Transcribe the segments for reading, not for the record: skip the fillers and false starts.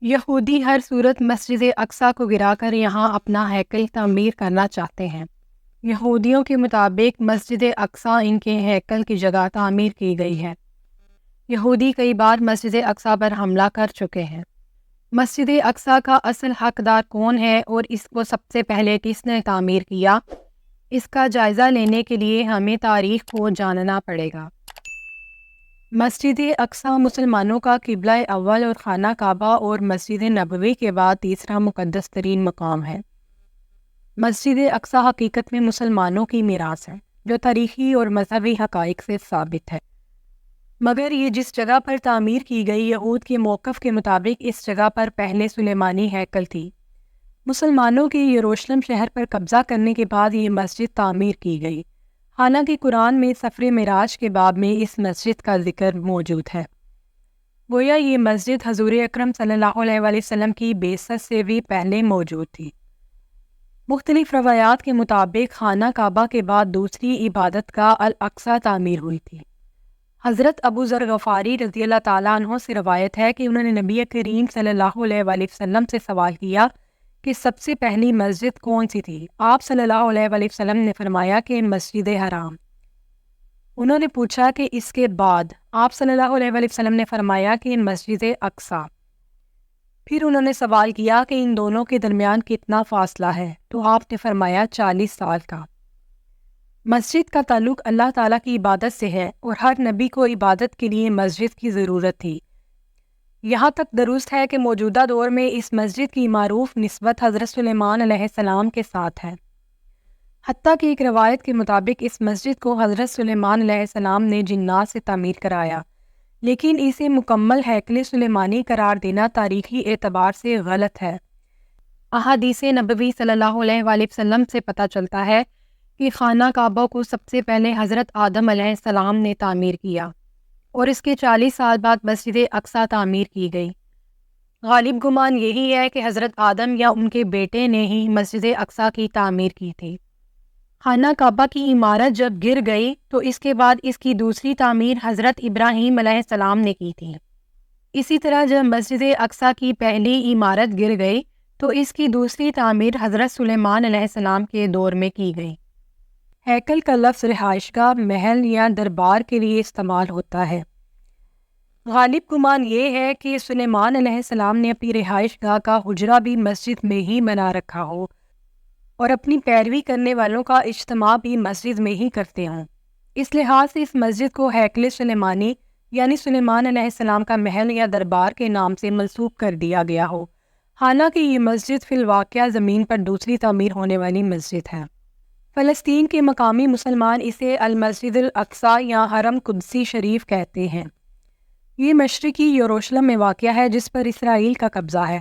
یہودی ہر صورت مسجد اقصیٰ کو گرا کر یہاں اپنا ہیکل تعمیر کرنا چاہتے ہیں۔ یہودیوں کے مطابق مسجد اقصیٰ ان کے ہیکل کی جگہ تعمیر کی گئی ہے۔ یہودی کئی بار مسجد اقصیٰ پر حملہ کر چکے ہیں۔ مسجد اقصیٰ کا اصل حقدار کون ہے اور اس کو سب سے پہلے کس نے تعمیر کیا، اس کا جائزہ لینے کے لیے ہمیں تاریخ کو جاننا پڑے گا۔ مسجد اقصیٰ مسلمانوں کا قبلہ اول اور خانہ کعبہ اور مسجد نبوی کے بعد تیسرا مقدس ترین مقام ہے۔ مسجد اقصیٰ حقیقت میں مسلمانوں کی میراث ہے جو تاریخی اور مذہبی حقائق سے ثابت ہے، مگر یہ جس جگہ پر تعمیر کی گئی یہود کے موقف کے مطابق اس جگہ پر پہلے سلیمانی ہیکل تھی۔ مسلمانوں کے یروشلم شہر پر قبضہ کرنے کے بعد یہ مسجد تعمیر کی گئی، حالانکہ قرآن میں سفر معراج کے باب میں اس مسجد کا ذکر موجود ہے۔ گویا یہ مسجد حضور اکرم صلی اللہ علیہ وآلہ وسلم کی بعثت سے بھی پہلے موجود تھی۔ مختلف روایات کے مطابق خانہ کعبہ کے بعد دوسری عبادت گاہ الاقصیٰ تعمیر ہوئی تھی۔ حضرت ابو ذر غفاری رضی اللہ تعالیٰ عنہ سے روایت ہے کہ انہوں نے نبی کریم صلی اللہ علیہ وآلہ وسلم سے سوال کیا کہ سب سے پہلی مسجد کون سی تھی؟ آپ صلی اللہ علیہ وآلہ وسلم نے فرمایا کہ مسجد حرام۔ انہوں نے پوچھا کہ اس کے بعد؟ آپ صلی اللہ علیہ وآلہ وسلم نے فرمایا کہ مسجد اقصیٰ۔ پھر انہوں نے سوال کیا کہ ان دونوں کے درمیان کتنا فاصلہ ہے؟ تو آپ نے فرمایا 40 سال کا۔ مسجد کا تعلق اللہ تعالیٰ کی عبادت سے ہے اور ہر نبی کو عبادت کے لیے مسجد کی ضرورت تھی۔ یہاں تک درست ہے کہ موجودہ دور میں اس مسجد کی معروف نسبت حضرت سلیمان علیہ السلام کے ساتھ ہے، حتیٰ کہ ایک روایت کے مطابق اس مسجد کو حضرت سلیمان علیہ السلام نے جنات سے تعمیر کرایا، لیکن اسے مکمل ہیکل سلیمانی قرار دینا تاریخی اعتبار سے غلط ہے۔ احادیث نبوی صلی اللہ علیہ وآلہ وسلم سے پتہ چلتا ہے کہ خانہ کعبہ کو سب سے پہلے حضرت آدم علیہ السلام نے تعمیر کیا اور اس کے 40 سال بعد مسجد اقصیٰ تعمیر کی گئی۔ غالب گمان یہی ہے کہ حضرت آدم یا ان کے بیٹے نے ہی مسجد اقصیٰ کی تعمیر کی تھی۔ خانہ کعبہ کی عمارت جب گر گئی تو اس کے بعد اس کی دوسری تعمیر حضرت ابراہیم علیہ السلام نے کی تھی۔ اسی طرح جب مسجد اقصیٰ کی پہلی عمارت گر گئی تو اس کی دوسری تعمیر حضرت سلیمان علیہ السلام کے دور میں کی گئی۔ ہیکل کا لفظ رہائش گاہ، محل یا دربار کے لیے استعمال ہوتا ہے۔ غالب گمان یہ ہے کہ سلیمان علیہ السلام نے اپنی رہائش گاہ کا حجرہ بھی مسجد میں ہی بنا رکھا ہو اور اپنی پیروی کرنے والوں کا اجتماع بھی مسجد میں ہی کرتے ہوں۔ اس لحاظ سے اس مسجد کو ہیکل سلیمانی یعنی سلیمان علیہ السلام کا محل یا دربار کے نام سے منسوب کر دیا گیا ہو، حالانکہ یہ مسجد فی الواقع زمین پر دوسری تعمیر ہونے والی مسجد ہے۔ فلسطین کے مقامی مسلمان اسے المسجد الاقصیٰ یا حرم قدسی شریف کہتے ہیں۔ یہ مشرقی یروشلم میں واقع ہے جس پر اسرائیل کا قبضہ ہے۔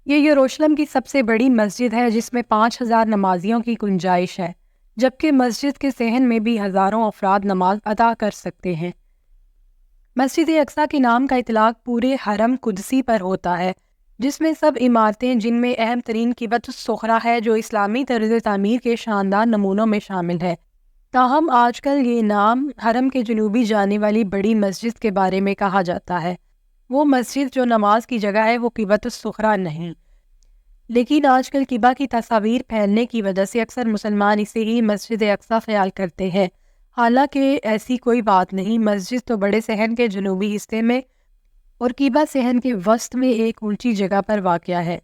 یہ یروشلم کی سب سے بڑی مسجد ہے جس میں 5000 نمازیوں کی گنجائش ہے، جبکہ مسجد کے صحن میں بھی ہزاروں افراد نماز ادا کر سکتے ہیں۔ مسجد اقصیٰ کے نام کا اطلاق پورے حرم قدسی پر ہوتا ہے، جس میں سب عمارتیں، جن میں اہم ترین قبۃ الصخرہ ہے جو اسلامی طرز تعمیر کے شاندار نمونوں میں شامل ہے۔ تاہم آج کل یہ نام حرم کے جنوبی جانے والی بڑی مسجد کے بارے میں کہا جاتا ہے۔ وہ مسجد جو نماز کی جگہ ہے وہ قبۃ الصخرہ نہیں، لیکن آج کل قبہ کی تصاویر پھیلنے کی وجہ سے اکثر مسلمان اسے ہی مسجد اقصیٰ خیال کرتے ہیں، حالانکہ ایسی کوئی بات نہیں۔ مسجد تو بڑے صحن کے جنوبی حصے میں اور قبہ صحن کے وسط میں ایک اونچی جگہ پر واقع ہے۔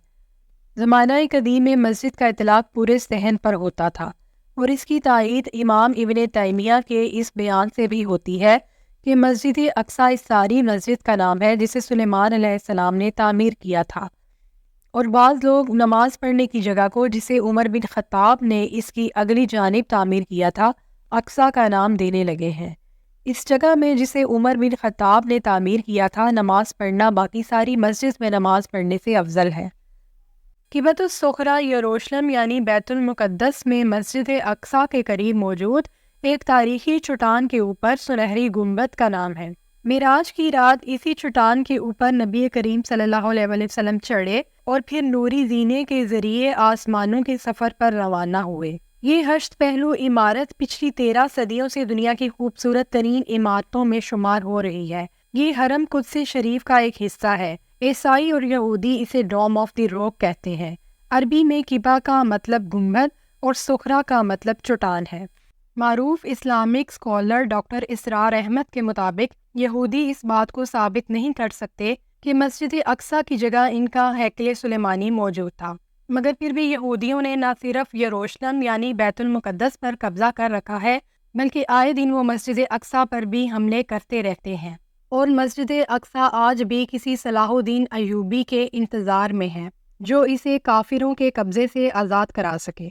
زمانہ قدیم میں مسجد کا اطلاق پورے صحن پر ہوتا تھا، اور اس کی تائید امام ابن تیمیہ کے اس بیان سے بھی ہوتی ہے کہ مسجد اقصیٰ اس ساری مسجد کا نام ہے جسے سلیمان علیہ السلام نے تعمیر کیا تھا، اور بعض لوگ نماز پڑھنے کی جگہ کو جسے عمر بن خطاب نے اس کی اگلی جانب تعمیر کیا تھا اقصیٰ کا نام دینے لگے ہیں۔ اس جگہ میں جسے عمر بن خطاب نے تعمیر کیا تھا نماز پڑھنا باقی ساری مسجد میں نماز پڑھنے سے افضل ہے۔ قبۃ الصخرہ یروشلم یعنی بیت المقدس میں مسجد اقصیٰ کے قریب موجود ایک تاریخی چٹان کے اوپر سنہری گنبد کا نام ہے۔ معراج کی رات اسی چٹان کے اوپر نبی کریم صلی اللہ علیہ وآلہ وسلم چڑھے اور پھر نوری زینے کے ذریعے آسمانوں کے سفر پر روانہ ہوئے۔ یہ ہشت پہلو عمارت پچھلی 13 صدیوں سے دنیا کی خوبصورت ترین عمارتوں میں شمار ہو رہی ہے۔ یہ حرم قدس شریف کا ایک حصہ ہے۔ عیسائی اور یہودی اسے ڈوم آف دی راک کہتے ہیں۔ عربی میں قبا کا مطلب گنبد اور صخرہ کا مطلب چٹان ہے۔ معروف اسلامک اسکالر ڈاکٹر اسرار احمد کے مطابق یہودی اس بات کو ثابت نہیں کر سکتے کہ مسجد اقصیٰ کی جگہ ان کا ہیکل سلیمانی موجود تھا، مگر پھر بھی یہودیوں نے نہ صرف یروشلم یعنی بیت المقدس پر قبضہ کر رکھا ہے، بلکہ آئے دن وہ مسجد اقصیٰ پر بھی حملے کرتے رہتے ہیں، اور مسجد اقصیٰ آج بھی کسی صلاح الدین ایوبی کے انتظار میں ہے جو اسے کافروں کے قبضے سے آزاد کرا سکے۔